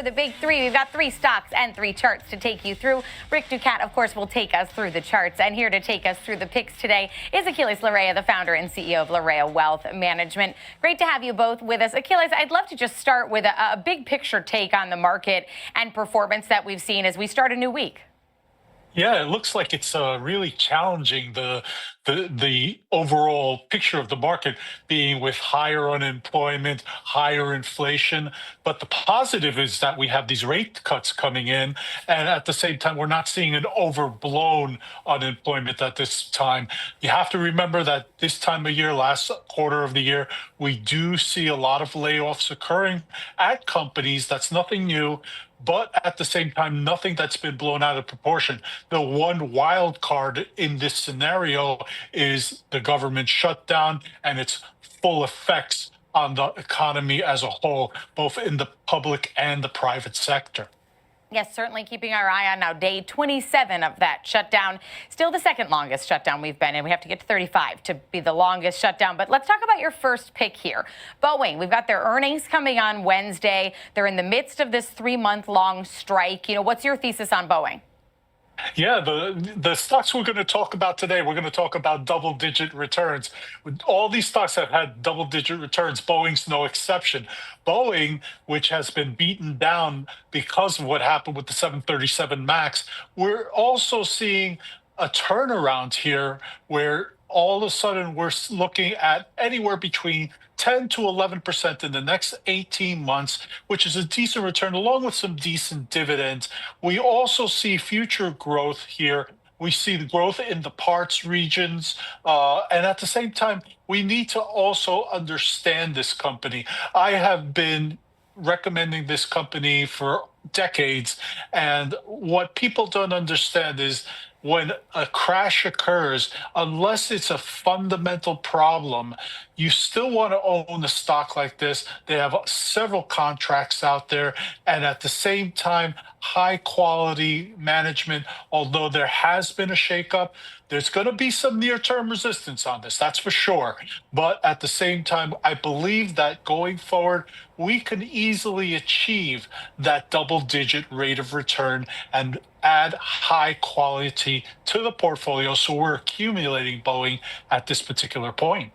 for the big three. We've got 3 stocks and 3 charts to take you through. Rick Ducat, of course, will take us through the charts. And here to take us through the picks today is Aquiles Larrea, the founder and CEO of Larrea Wealth Management. Great to have you both with us. Aquiles, I'd love to just start with a big picture take on the market and performance that we've seen as we start a new week. Yeah, it looks like it's really challenging the overall picture of the market being with higher unemployment, higher inflation. But the positive is that we have these rate cuts coming in, and at the same time, we're not seeing an overblown unemployment at this time. You have to remember that this time of year, last quarter of the year, we do see a lot of layoffs occurring at companies. That's nothing new. But at the same time, nothing that's been blown out of proportion. The one wild card in this scenario is the government shutdown and its full effects on the economy as a whole, both in the public and the private sector. Yes, certainly keeping our eye on now day 27 of that shutdown. Still the second longest shutdown we've been in. We have to get to 35 to be the longest shutdown. But let's talk about your first pick here. Boeing, we've got their earnings coming on Wednesday. They're in the midst of this 3-month-long strike. What's your thesis on Boeing? Yeah, the stocks we're going to talk about today, we're going to talk about double-digit returns. All these stocks have had double-digit returns. Boeing's no exception. Boeing, which has been beaten down because of what happened with the 737 MAX, we're also seeing a turnaround here where all of a sudden we're looking at anywhere between 10 to 11% in the next 18 months, which is a decent return, along with some decent dividends. We also see future growth here. We see the growth in the parts regions. And at the same time, we need to also understand this company. I have been recommending this company for decades. And what people don't understand is when a crash occurs, unless it's a fundamental problem, you still want to own a stock like this. They have several contracts out there, and at the same time, high quality management. Although there has been a shakeup, there's going to be some near-term resistance on this, that's for sure. But at the same time, I believe that going forward, we can easily achieve that double-digit rate of return and add high quality to the portfolio. So we're accumulating Boeing at this particular point.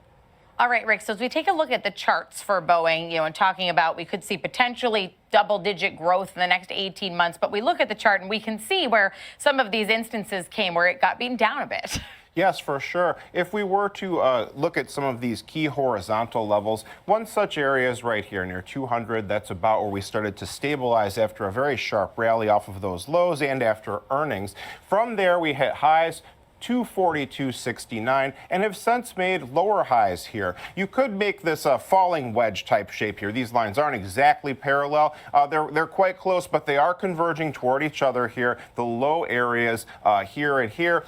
All right, Rick, so as we take a look at the charts for Boeing, and talking about we could see potentially double-digit growth in the next 18 months, but we look at the chart and we can see where some of these instances came where it got beaten down a bit. Yes, for sure. If we were to look at some of these key horizontal levels, one such area is right here near 200. That's about where we started to stabilize after a very sharp rally off of those lows and after earnings. From there, we hit highs 242.69 and have since made lower highs here. You could make this a falling wedge type shape here. These lines aren't exactly parallel. They're quite close, but they are converging toward each other here. The low areas here and here,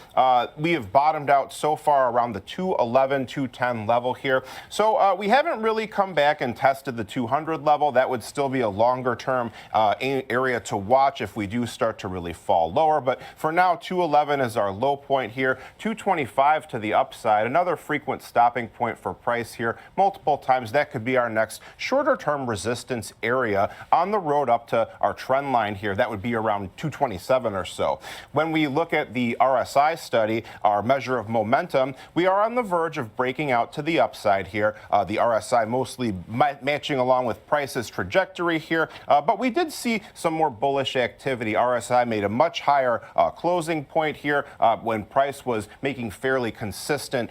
we have bottomed out so far around the 211, 210 level here. So we haven't really come back and tested the 200 level. That would still be a longer term area to watch if we do start to really fall lower. But for now, 211 is our low point here. 225 to the upside, another frequent stopping point for price here multiple times. That could be our next shorter term resistance area on the road up to our trend line here. That would be around 227 or so. When we look at the RSI study, our measure of momentum, we are on the verge of breaking out to the upside here. The RSI mostly matching along with price's trajectory here, but we did see some more bullish activity. RSI made a much higher closing point here when price was making fairly consistent,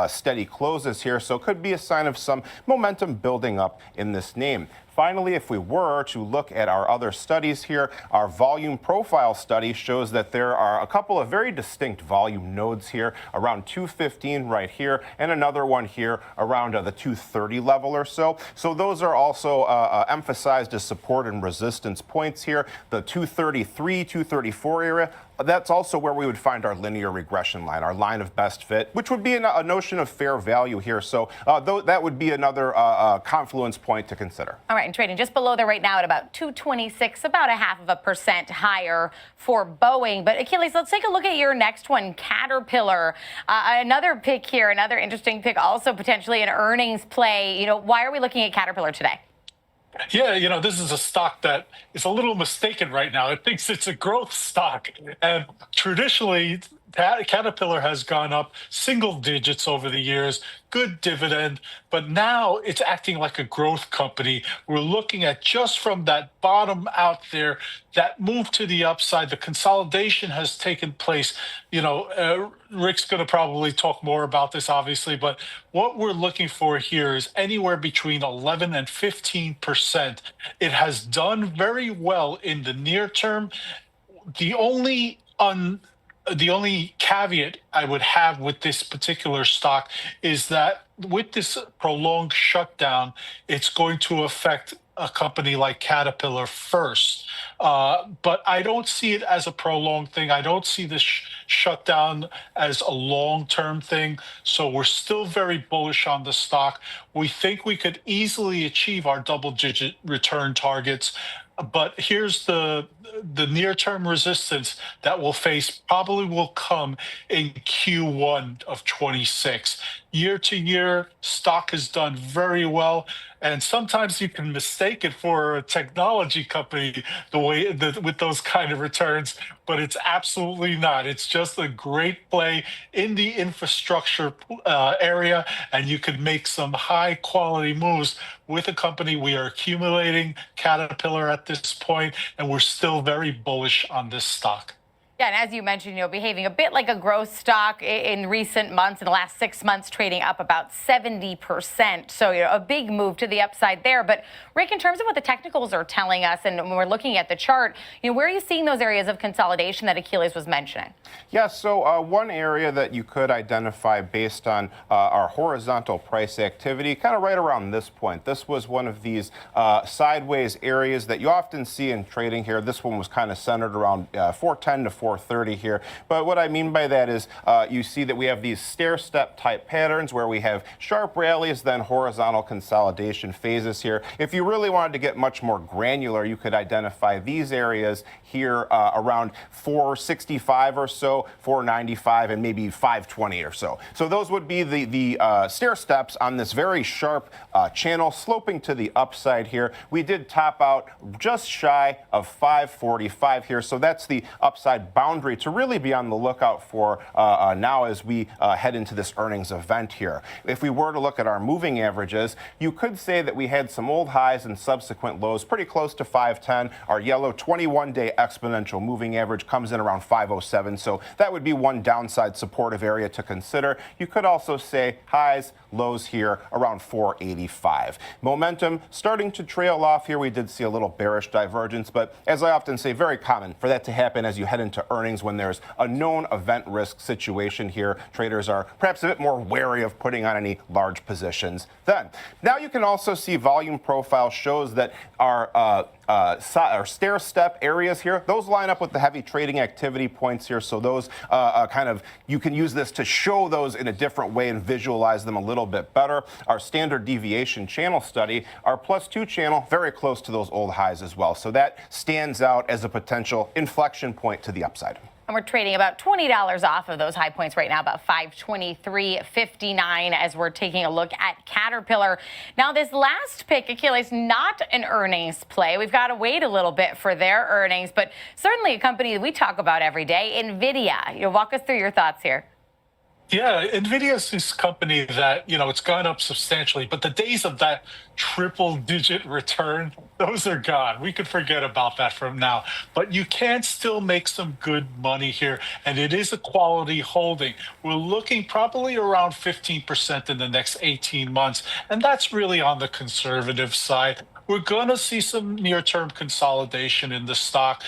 steady closes here. So it could be a sign of some momentum building up in this name. Finally, if we were to look at our other studies here, our volume profile study shows that there are a couple of very distinct volume nodes here around 215 right here and another one here around the 230 level or so. So those are also emphasized as support and resistance points here. The 233, 234 area, that's also where we would find our linear regression line, our line of best fit, which would be a notion of fair value here. So that would be another confluence point to consider. All right, and trading just below there right now at about 226, about 0.5% higher for Boeing. But Aquiles, let's take a look at your next one, Caterpillar. Another pick here, another interesting pick, also potentially an earnings play. Why are we looking at Caterpillar today? Yeah, this is a stock that is a little mistaken right now. It thinks it's a growth stock. And traditionally, Caterpillar has gone up single digits over the years, good dividend, but now it's acting like a growth company. We're looking at just from that bottom out there, that move to the upside, the consolidation has taken place. Rick's going to probably talk more about this, obviously, but what we're looking for here is anywhere between 11 and 15%. It has done very well in the near term. The only un the only caveat I would have with this particular stock is that with this prolonged shutdown, it's going to affect a company like Caterpillar first. But I don't see it as a prolonged thing. I don't see this shutdown as a long-term thing. So we're still very bullish on the stock. We think we could easily achieve our double-digit return targets. But here's the near-term resistance that we'll face probably will come in Q1 of 26. Year to year, stock has done very well, and sometimes you can mistake it for a technology company with those kind of returns, but it's absolutely not. It's just a great play in the infrastructure area, and you could make some high quality moves with a company. We are accumulating Caterpillar at this point, and we're still very bullish on this stock. Yeah, and as you mentioned, behaving a bit like a growth stock in recent months, in the last 6 months, trading up about 70%. So, a big move to the upside there. But Rick, in terms of what the technicals are telling us, and when we're looking at the chart, where are you seeing those areas of consolidation that Aquiles was mentioning? Yeah, so one area that you could identify based on our horizontal price activity, kind of right around this point. This was one of these sideways areas that you often see in trading here. This one was kind of centered around 410 to 430 here. But what I mean by that is you see that we have these stair-step type patterns where we have sharp rallies, then horizontal consolidation phases here. If you really wanted to get much more granular, you could identify these areas here around 465 or so, 495, and maybe 520 or so. So those would be the stair steps on this very sharp channel sloping to the upside here. We did top out just shy of 545 here. So that's the upside boundary to really be on the lookout for now as we head into this earnings event here. If we were to look at our moving averages, you could say that we had some old highs and subsequent lows pretty close to 510. Our yellow 21-day exponential moving average comes in around 507. So that would be one downside supportive area to consider. You could also say highs, lows here around 485. Momentum starting to trail off here. We did see a little bearish divergence, but as I often say, very common for that to happen as you head into earnings when there's a known event risk situation here. Traders are perhaps a bit more wary of putting on any large positions then. Now you can also see volume profile shows that our stair step areas here, those line up with the heavy trading activity points here. So those you can use this to show those in a different way and visualize them a little bit better. Our standard deviation channel study, our +2 channel, very close to those old highs as well. So that stands out as a potential inflection point to the upside. And we're trading about $20 off of those high points right now, about 523.59 as we're taking a look at Caterpillar. Now, this last pick, Aquiles, not an earnings play. We've got to wait a little bit for their earnings, but certainly a company that we talk about every day, Nvidia. Walk us through your thoughts here. Yeah, Nvidia is this company that, it's gone up substantially, but the days of that triple-digit return, those are gone. We could forget about that from now. But you can still make some good money here, and it is a quality holding. We're looking probably around 15% in the next 18 months, and that's really on the conservative side. We're going to see some near-term consolidation in the stock.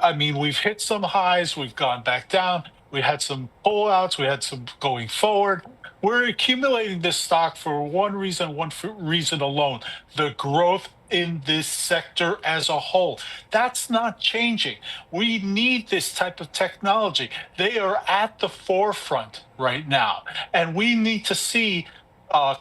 I mean, we've hit some highs, we've gone back down. We had some pullouts. We had some going forward. We're accumulating this stock for one reason alone: the growth in this sector as a whole. That's not changing. We need this type of technology. They are at the forefront right now, and we need to see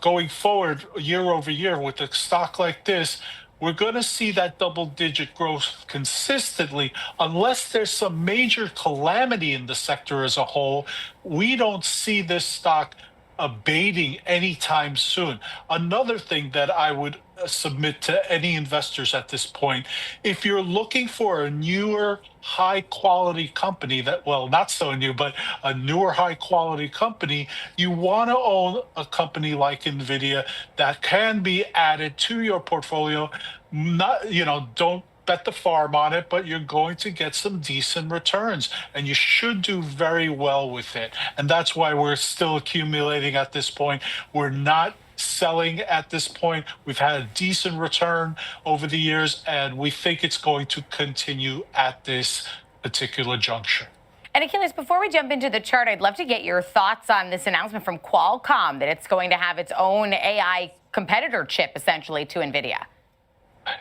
going forward year over year with a stock like this. We're going to see that double-digit growth consistently unless there's some major calamity in the sector as a whole. We don't see this stock abating anytime soon. Another thing that I would submit to any investors at this point, if you're looking for a newer, high quality company that, well, not so new, but a newer, high quality company, you want to own a company like Nvidia that can be added to your portfolio. Not, don't bet the farm on it, but you're going to get some decent returns and you should do very well with it. And that's why we're still accumulating at this point. We're not selling at this point. We've had a decent return over the years, and we think it's going to continue at this particular juncture. And Aquiles, before we jump into the chart, I'd love to get your thoughts on this announcement from Qualcomm that it's going to have its own AI competitor chip, essentially, to Nvidia.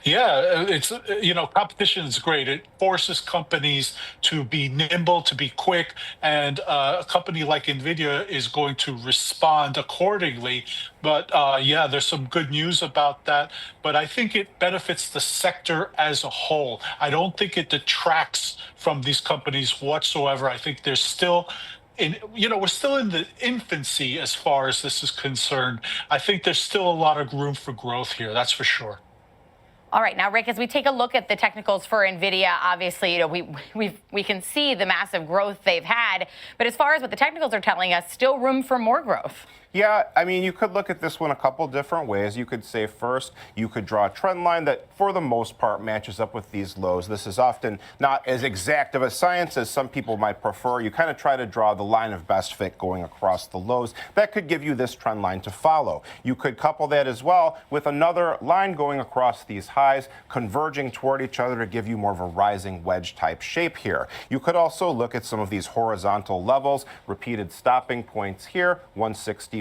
Yeah, it's, competition is great. It forces companies to be nimble, to be quick, and a company like Nvidia is going to respond accordingly. But yeah, there's some good news about that. But I think it benefits the sector as a whole. I don't think it detracts from these companies whatsoever. I think there's still we're still in the infancy as far as this is concerned. I think there's still a lot of room for growth here. That's for sure. All right, now, Rick, as we take a look at the technicals for Nvidia, obviously, we can see the massive growth they've had. But as far as what the technicals are telling us, still room for more growth. Yeah, I mean, you could look at this one a couple different ways. You could say first, you could draw a trend line that for the most part matches up with these lows. This is often not as exact of a science as some people might prefer. You kind of try to draw the line of best fit going across the lows. That could give you this trend line to follow. You could couple that as well with another line going across these highs, converging toward each other to give you more of a rising wedge type shape here. You could also look at some of these horizontal levels, repeated stopping points here, 164.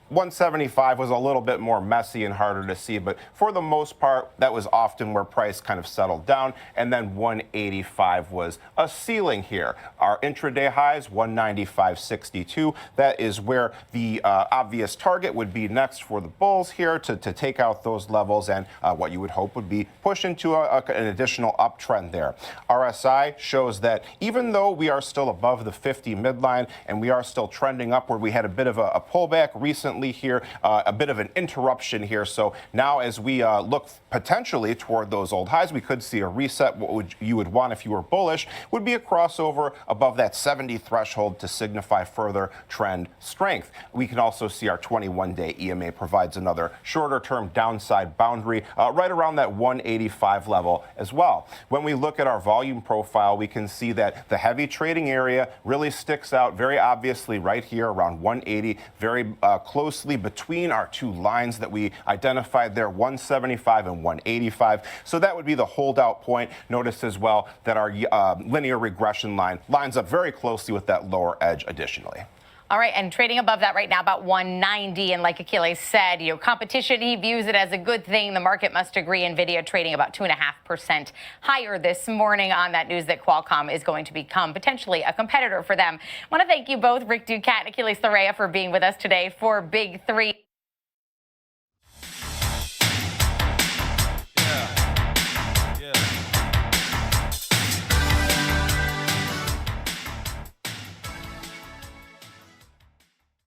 175 was a little bit more messy and harder to see, but for the most part, that was often where price kind of settled down, and then 185 was a ceiling here. Our intraday highs, 195.62. That is where the obvious target would be next for the bulls here to take out those levels, and what you would hope would be push into an additional uptrend there. RSI shows that even though we are still above the 50 midline and we are still trending upward, we had a bit of a pullback recently here, a bit of an interruption here. So now as we look potentially toward those old highs, we could see a reset. What you would want if you were bullish would be a crossover above that 70 threshold to signify further trend strength. We can also see our 21-day EMA provides another shorter term downside boundary right around that 185 level as well. When we look at our volume profile, we can see that the heavy trading area really sticks out very obviously right here around 180, very closely between our two lines that we identified there, 175 and 185. So that would be the holdout point. Notice as well that our linear regression line lines up very closely with that lower edge additionally. All right, and trading above that right now, about 190. And like Aquiles said, competition, he views it as a good thing. The market must agree. Nvidia trading about 2.5% higher this morning on that news that Qualcomm is going to become potentially a competitor for them. I want to thank you both, Rick Ducat and Aquiles Larrea, for being with us today for Big Three.